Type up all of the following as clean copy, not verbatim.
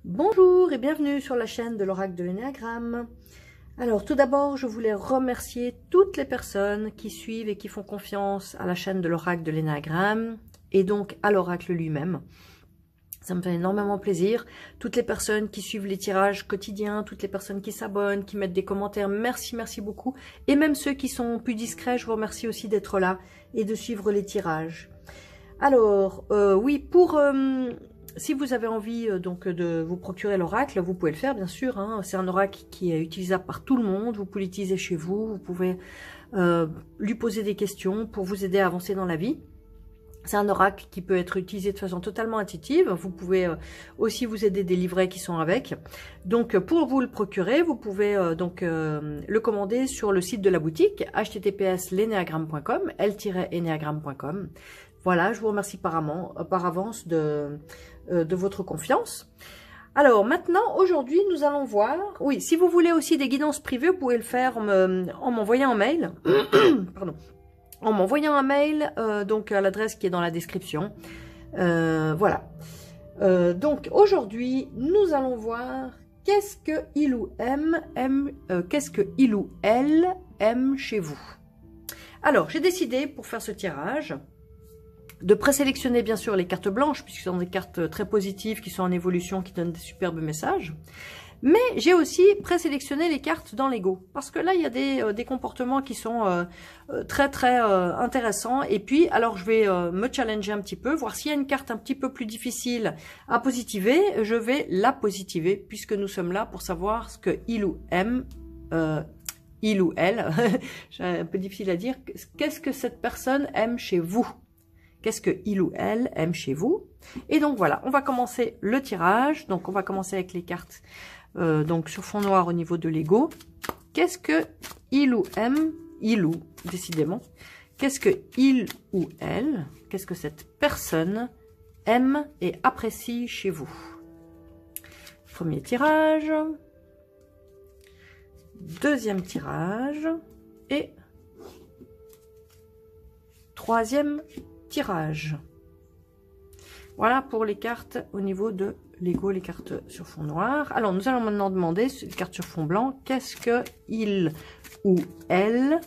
Bonjour et bienvenue sur la chaîne de l'Oracle de l'Énéagramme. Alors tout d'abord, je voulais remercier toutes les personnes qui suivent et qui font confiance à la chaîne de l'Oracle de l'Énéagramme et donc à l'Oracle lui-même. Ça me fait énormément plaisir. Toutes les personnes qui suivent les tirages quotidiens, toutes les personnes qui s'abonnent, qui mettent des commentaires, merci beaucoup. Et même ceux qui sont plus discrets, je vous remercie aussi d'être là et de suivre les tirages. Alors, oui, si vous avez envie donc de vous procurer l'oracle, vous pouvez le faire bien sûr. Hein. C'est un oracle qui est utilisable par tout le monde. Vous pouvez l'utiliser chez vous. Vous pouvez lui poser des questions pour vous aider à avancer dans la vie. C'est un oracle qui peut être utilisé de façon totalement intuitive. Vous pouvez aussi vous aider des livrets qui sont avec. Donc, pour vous le procurer, vous pouvez le commander sur le site de la boutique https://leneagramme.com, l-eneagramme.com. Voilà, je vous remercie par avance de votre confiance. Alors maintenant, aujourd'hui, nous allons voir... Oui, si vous voulez aussi des guidances privées, vous pouvez le faire en m'envoyant un mail. Pardon. En m'envoyant un mail, donc à l'adresse qui est dans la description. Voilà. Donc aujourd'hui, nous allons voir qu'est-ce que il ou elle aime chez vous. Alors, j'ai décidé pour faire ce tirage de présélectionner bien sûr les cartes blanches, puisque ce sont des cartes très positives, qui sont en évolution, qui donnent des superbes messages. Mais j'ai aussi présélectionné les cartes dans l'ego, parce que là, il y a des comportements qui sont très intéressants. Et puis, alors, je vais me challenger un petit peu, voir s'il y a une carte un petit peu plus difficile à positiver. Je vais la positiver, puisque nous sommes là pour savoir ce que il ou elle, c'est un peu difficile à dire, qu'est-ce que cette personne aime chez vous? Qu'est-ce que il ou elle aime chez vous? Et donc voilà, on va commencer le tirage. Donc on va commencer avec les cartes donc sur fond noir au niveau de l'ego. Qu'est-ce que il ou aime? Il ou, décidément. Qu'est-ce que il ou elle, qu'est-ce que cette personne aime et apprécie chez vous? Premier tirage. Deuxième tirage. Et troisième tirage. Voilà pour les cartes au niveau de l'ego, les cartes sur fond noir. Alors, nous allons maintenant demander, les cartes sur fond blanc, qu'est-ce que il ou elle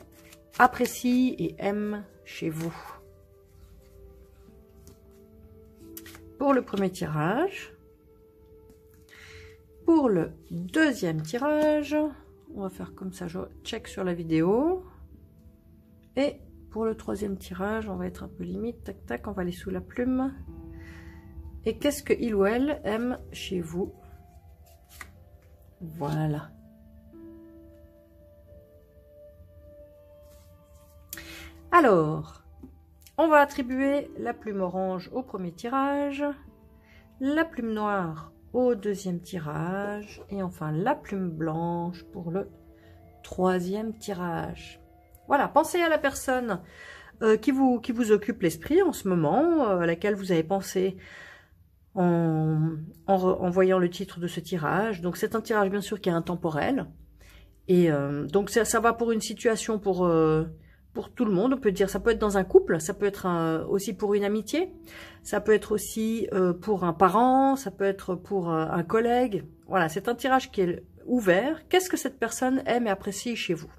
apprécie et aime chez vous? Pour le premier tirage. Pour le deuxième tirage, on va faire comme ça, je check sur la vidéo. Et pour le troisième tirage, on va être un peu limite, tac tac, on va aller sous la plume. Et qu'est-ce que il ou elle aime chez vous? Voilà. Alors, on va attribuer la plume orange au premier tirage, la plume noire au deuxième tirage, et enfin la plume blanche pour le troisième tirage. Voilà, pensez à la personne qui vous occupe l'esprit en ce moment, à laquelle vous avez pensé en voyant le titre de ce tirage. Donc c'est un tirage bien sûr qui est intemporel. Et donc ça va pour une situation pour tout le monde, on peut dire. Ça peut être dans un couple, ça peut être aussi pour une amitié, ça peut être aussi pour un parent, ça peut être pour un collègue. Voilà, c'est un tirage qui est ouvert. Qu'est-ce que cette personne aime et apprécie chez vous?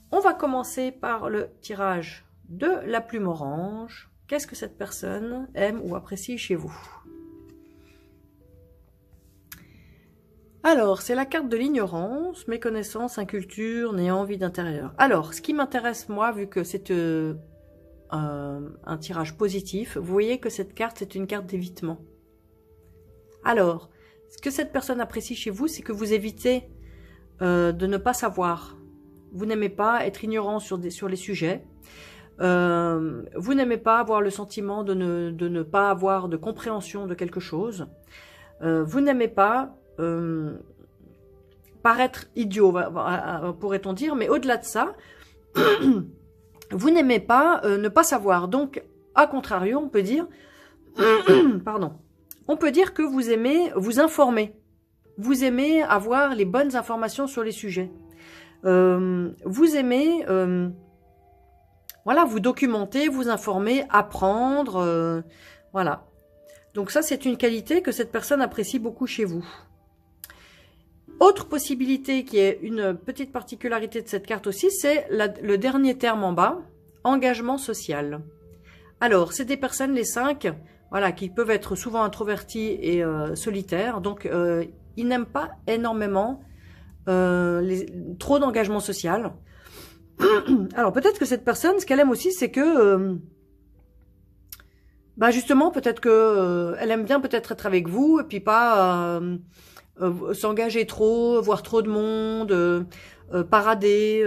On va commencer par le tirage de la plume orange. Qu'est-ce que cette personne aime ou apprécie chez vous? Alors, c'est la carte de l'ignorance, méconnaissance, inculture, néant, vide intérieur. Alors, ce qui m'intéresse, moi, vu que c'est un tirage positif, vous voyez que cette carte, c'est une carte d'évitement. Alors, ce que cette personne apprécie chez vous, c'est que vous évitez de ne pas savoir. Vous n'aimez pas être ignorant sur les sujets. Vous n'aimez pas avoir le sentiment de ne pas avoir de compréhension de quelque chose. Vous n'aimez pas paraître idiot, pourrait-on dire, mais au-delà de ça, vous n'aimez pas ne pas savoir. Donc, à contrario, on peut dire, pardon, on peut dire que vous aimez vous informer. Vous aimez avoir les bonnes informations sur les sujets. Vous aimez voilà, vous documenter, vous informer, apprendre, voilà. Donc ça, c'est une qualité que cette personne apprécie beaucoup chez vous. Autre possibilité qui est une petite particularité de cette carte aussi, c'est le dernier terme en bas, engagement social. Alors, c'est des personnes, les 5, voilà, qui peuvent être souvent introvertis et solitaires. Donc, ils n'aiment pas énormément trop d'engagement social. Alors, peut-être que cette personne, ce qu'elle aime aussi, c'est que... bah justement, peut-être que elle aime bien peut-être être avec vous et puis pas s'engager trop, voir trop de monde, parader.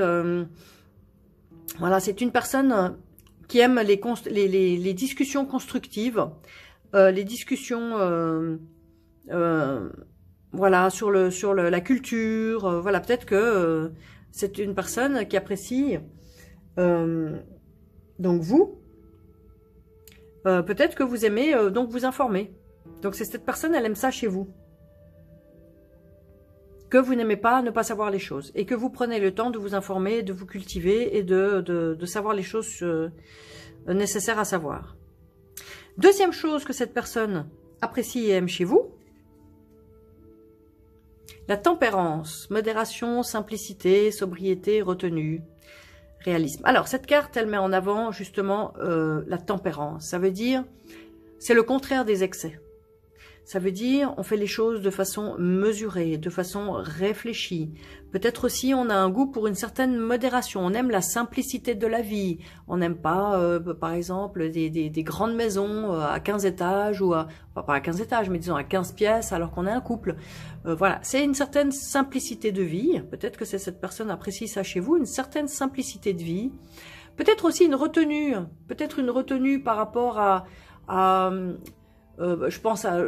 Voilà, c'est une personne qui aime les discussions constructives, les discussions, voilà, sur la culture. Voilà, peut-être que c'est une personne qui apprécie. Donc vous. Peut-être que vous aimez donc vous informer. Donc c'est cette personne, elle aime ça chez vous. Que vous n'aimez pas ne pas savoir les choses. Et que vous prenez le temps de vous informer, de vous cultiver et de savoir les choses nécessaires à savoir. Deuxième chose que cette personne apprécie et aime chez vous. La tempérance, modération, simplicité, sobriété, retenue. Réalisme. Alors, cette carte, elle met en avant justement la tempérance. Ça veut dire, c'est le contraire des excès. Ça veut dire, on fait les choses de façon mesurée, de façon réfléchie. Peut-être aussi, on a un goût pour une certaine modération. On aime la simplicité de la vie. On n'aime pas, par exemple, des grandes maisons à 15 étages, ou pas à 15 étages, mais disons à 15 pièces, alors qu'on est un couple. Voilà, c'est une certaine simplicité de vie. Peut-être que cette personne apprécie ça chez vous, une certaine simplicité de vie. Peut-être aussi une retenue. Peut-être une retenue par rapport à je pense à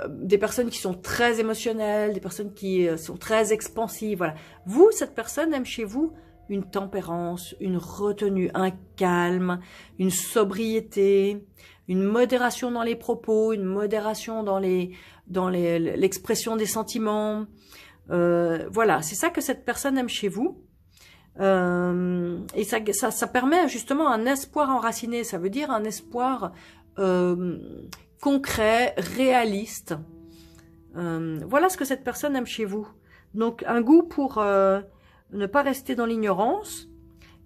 des personnes qui sont très émotionnelles, des personnes qui sont très expansives. Voilà. Vous, cette personne aime chez vous une tempérance, une retenue, un calme, une sobriété, une modération dans les propos, une modération dans l'expression des sentiments. Voilà, c'est ça que cette personne aime chez vous. Et ça permet justement un espoir enraciné. Ça veut dire un espoir concret, réaliste. Voilà ce que cette personne aime chez vous. Donc, un goût pour ne pas rester dans l'ignorance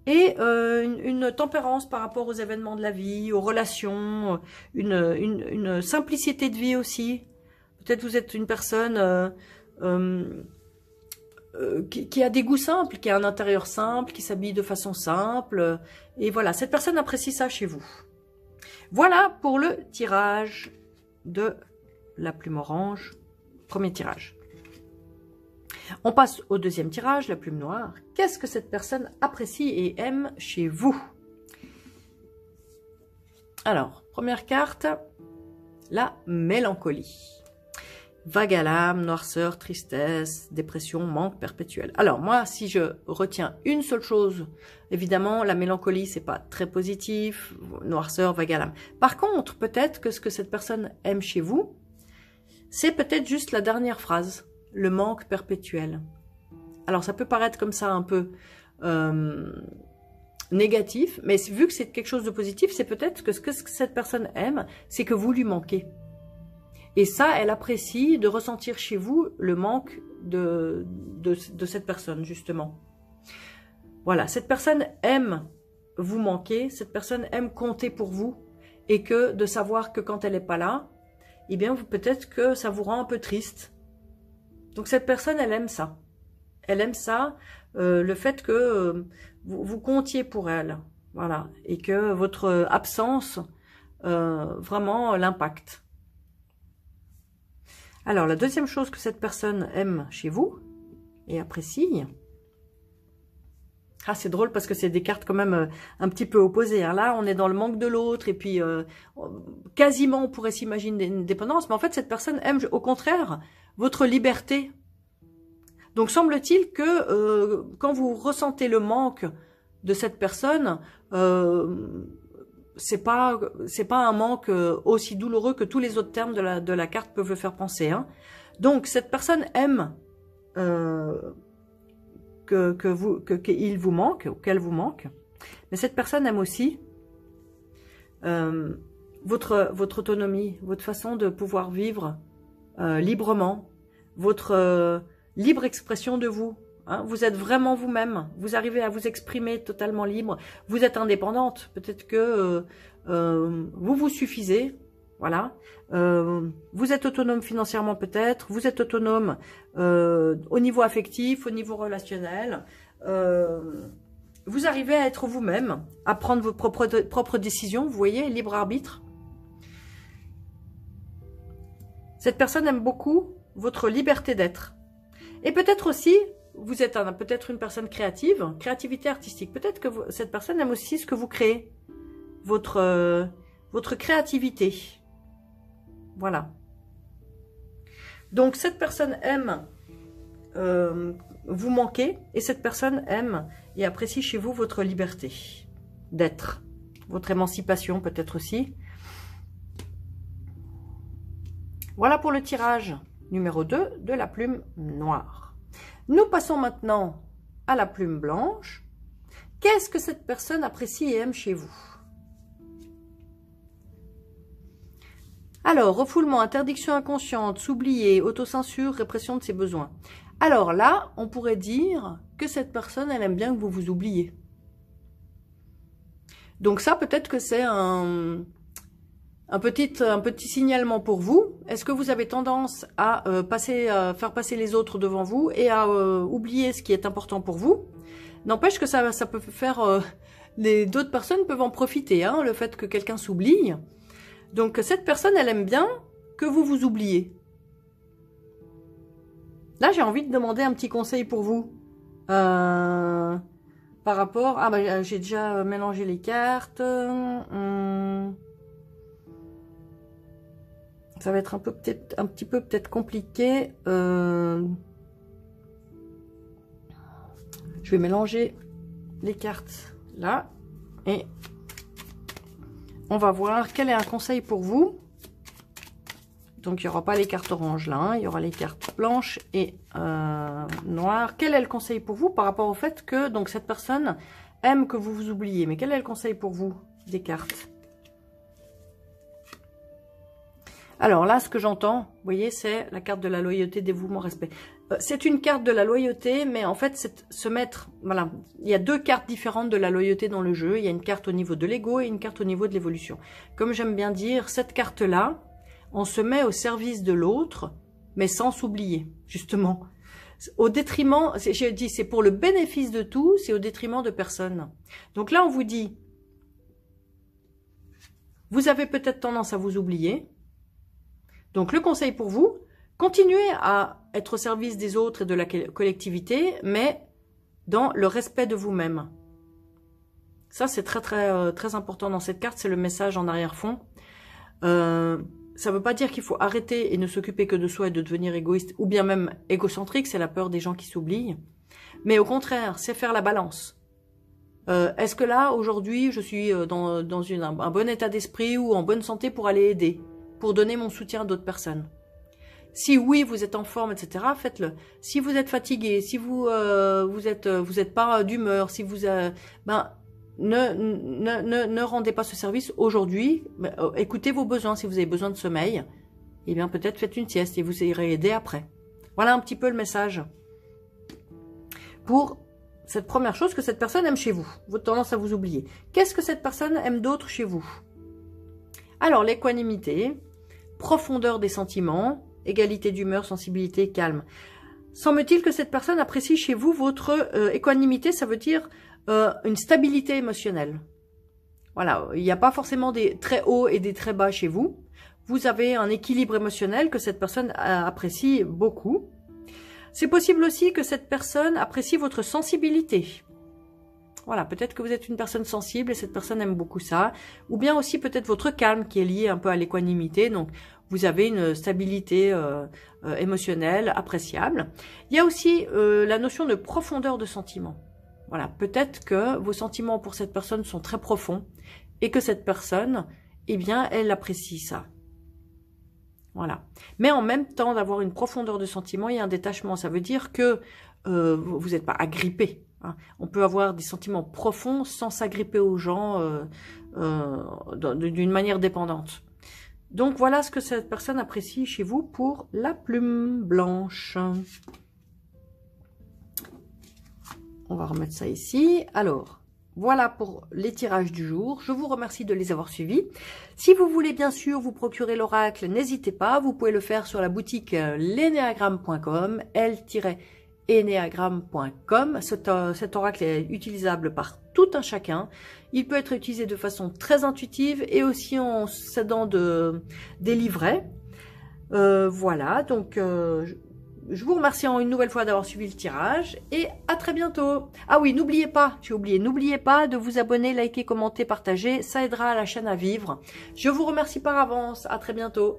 et une tempérance par rapport aux événements de la vie, aux relations, une simplicité de vie aussi. Peut-être vous êtes une personne qui a des goûts simples, qui a un intérieur simple, qui s'habille de façon simple. Et voilà, cette personne apprécie ça chez vous. Voilà pour le tirage de la plume orange, premier tirage. On passe au deuxième tirage, la plume noire. Qu'est-ce que cette personne apprécie et aime chez vous? Alors, première carte, la mélancolie. Vague à l'âme, noirceur, tristesse, dépression, manque perpétuel. Alors moi, si je retiens une seule chose, évidemment, la mélancolie, c'est pas très positif, noirceur, vague à l'âme. Par contre, peut-être que ce que cette personne aime chez vous, c'est peut-être juste la dernière phrase, le manque perpétuel. Alors ça peut paraître comme ça un peu négatif, mais vu que c'est quelque chose de positif, c'est peut-être que ce que cette personne aime, c'est que vous lui manquez. Et ça, elle apprécie de ressentir chez vous le manque de cette personne, justement. Voilà, cette personne aime vous manquer, cette personne aime compter pour vous, et que de savoir que quand elle n'est pas là, eh bien, peut-être que ça vous rend un peu triste. Donc cette personne, elle aime ça. Elle aime ça, le fait que vous comptiez pour elle, voilà, et que votre absence vraiment l'impacte. Alors, la deuxième chose que cette personne aime chez vous et apprécie, ah, c'est drôle parce que c'est des cartes quand même un petit peu opposées. Hein. Là, on est dans le manque de l'autre et puis quasiment on pourrait s'imaginer une dépendance, mais en fait, cette personne aime au contraire votre liberté. Donc, semble-t-il que quand vous ressentez le manque de cette personne, c'est pas un manque aussi douloureux que tous les autres termes de la carte peuvent le faire penser. Hein. Donc cette personne aime qu'il vous manque ou qu'elle vous manque, mais cette personne aime aussi votre autonomie, votre façon de pouvoir vivre librement, votre libre expression de vous. Hein, vous êtes vraiment vous-même, vous arrivez à vous exprimer totalement libre, vous êtes indépendante, peut-être que vous vous suffisez, voilà. Vous êtes autonome financièrement peut-être, vous êtes autonome au niveau affectif, au niveau relationnel, vous arrivez à être vous-même, à prendre vos propres décisions, vous voyez, libre arbitre. Cette personne aime beaucoup votre liberté d'être. Et peut-être aussi, vous êtes peut-être une personne créative, créativité artistique. Peut-être que cette personne aime aussi ce que vous créez, votre créativité. Voilà. Donc cette personne aime vous manquer et cette personne aime et apprécie chez vous votre liberté d'être, votre émancipation peut-être aussi. Voilà pour le tirage numéro 2 de la plume noire. Nous passons maintenant à la plume blanche. Qu'est-ce que cette personne apprécie et aime chez vous? Alors, refoulement, interdiction inconsciente, s'oublier, autocensure, répression de ses besoins. Alors là, on pourrait dire que cette personne, elle aime bien que vous vous oubliez. Donc ça, peut-être que c'est un petit signalement pour vous. Est-ce que vous avez tendance à faire passer les autres devant vous et à oublier ce qui est important pour vous? N'empêche que ça peut faire... d'autres personnes peuvent en profiter, hein, le fait que quelqu'un s'oublie. Donc cette personne, elle aime bien que vous vous oubliez. Là, j'ai envie de demander un petit conseil pour vous. Par rapport... Ah, bah, j'ai déjà mélangé les cartes. Ça va être un petit peu peut-être compliqué. Je vais mélanger les cartes là. Et on va voir quel est un conseil pour vous. Donc, il n'y aura pas les cartes oranges là. Hein, il y aura les cartes blanches et noires. Quel est le conseil pour vous par rapport au fait que donc cette personne aime que vous vous oubliez? Mais quel est le conseil pour vous des cartes? Alors là, ce que j'entends, vous voyez, c'est la carte de la loyauté, dévouement, respect. C'est une carte de la loyauté, mais en fait, c'est se mettre... Voilà, il y a deux cartes différentes de la loyauté dans le jeu. Il y a une carte au niveau de l'ego et une carte au niveau de l'évolution. Comme j'aime bien dire, cette carte-là, on se met au service de l'autre, mais sans s'oublier, justement. Au détriment, j'ai dit, c'est pour le bénéfice de tous, c'est au détriment de personne. Donc là, on vous dit, vous avez peut-être tendance à vous oublier. Donc, le conseil pour vous, continuez à être au service des autres et de la collectivité, mais dans le respect de vous-même. Ça, c'est très important dans cette carte, c'est le message en arrière-fond. Ça ne veut pas dire qu'il faut arrêter et ne s'occuper que de soi et de devenir égoïste, ou bien même égocentrique, c'est la peur des gens qui s'oublient. Mais au contraire, c'est faire la balance. Est-ce que là, aujourd'hui, je suis dans un bon état d'esprit ou en bonne santé pour aller aider, pour donner mon soutien à d'autres personnes? Si oui, vous êtes en forme, etc., faites-le. Si vous êtes fatigué, si vous êtes pas d'humeur, si vous ne rendez pas ce service aujourd'hui. Écoutez vos besoins. Si vous avez besoin de sommeil, eh bien peut-être faites une sieste et vous irez aider après. Voilà un petit peu le message pour cette première chose que cette personne aime chez vous. Votre tendance à vous oublier. Qu'est-ce que cette personne aime d'autre chez vous? Alors, l'équanimité, profondeur des sentiments, égalité d'humeur, sensibilité, calme. Semble-t-il que cette personne apprécie chez vous votre équanimité, ça veut dire une stabilité émotionnelle. Voilà, il n'y a pas forcément des très hauts et des très bas chez vous. Vous avez un équilibre émotionnel que cette personne apprécie beaucoup. C'est possible aussi que cette personne apprécie votre sensibilité. Voilà, peut-être que vous êtes une personne sensible et cette personne aime beaucoup ça. Ou bien aussi peut-être votre calme qui est lié un peu à l'équanimité. Donc, vous avez une stabilité émotionnelle appréciable. Il y a aussi la notion de profondeur de sentiments. Voilà, peut-être que vos sentiments pour cette personne sont très profonds et que cette personne, eh bien, elle apprécie ça. Voilà. Mais en même temps d'avoir une profondeur de sentiments, il y a un détachement. Ça veut dire que vous n'êtes pas agrippé. Hein. On peut avoir des sentiments profonds sans s'agripper aux gens d'une manière dépendante. Donc voilà ce que cette personne apprécie chez vous pour la plume blanche. On va remettre ça ici. Alors, voilà pour les tirages du jour. Je vous remercie de les avoir suivis. Si vous voulez bien sûr vous procurer l'oracle, n'hésitez pas. Vous pouvez le faire sur la boutique leneagram.com, l-eneagram.com. Cet oracle est utilisable par tout un chacun. Il peut être utilisé de façon très intuitive et aussi en s'aidant des livrets. Voilà, donc je vous remercie une nouvelle fois d'avoir suivi le tirage et à très bientôt. Ah oui, n'oubliez pas, j'ai oublié, n'oubliez pas de vous abonner, liker, commenter, partager. Ça aidera la chaîne à vivre. Je vous remercie par avance. À très bientôt.